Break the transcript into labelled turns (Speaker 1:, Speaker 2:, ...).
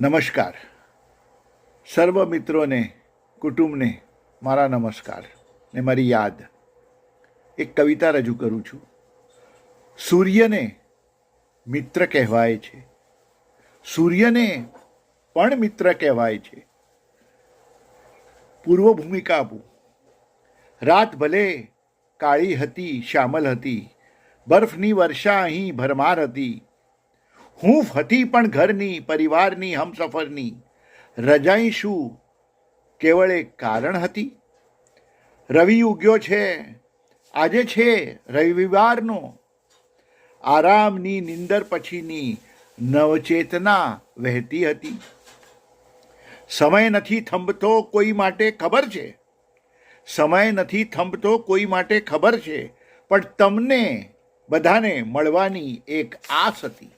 Speaker 1: નમસ્કાર. સર્વ મિત્રોને, કુટુંબને મારા નમસ્કાર ને મારી યાદ. એક કવિતા રજૂ કરું છું. સૂર્યને મિત્ર કહેવાય છે, સૂર્યને પણ મિત્ર કહેવાય છે. પૂર્વ ભૂમિકા આપું. રાત ભલે કાળી હતી, શ્યામલ હતી, બરફની વર્ષા અહીં ભરમાર હતી. હૂંફ હતી પણ ઘરની, પરિવારની, હમસફરની. રજાઈ શું કેવળ એક કારણ હતી? રવિ ઉગ્યો છે, આજે છે રવિવારનો. આરામની નિંદર પછીની નવચેતના વહેતી હતી. સમય નથી થંભતો કોઈ માટે, ખબર છે. સમય નથી થંભતો કોઈ માટે, ખબર છે. પણ તમને બધાને મળવાની એક આસ હતી.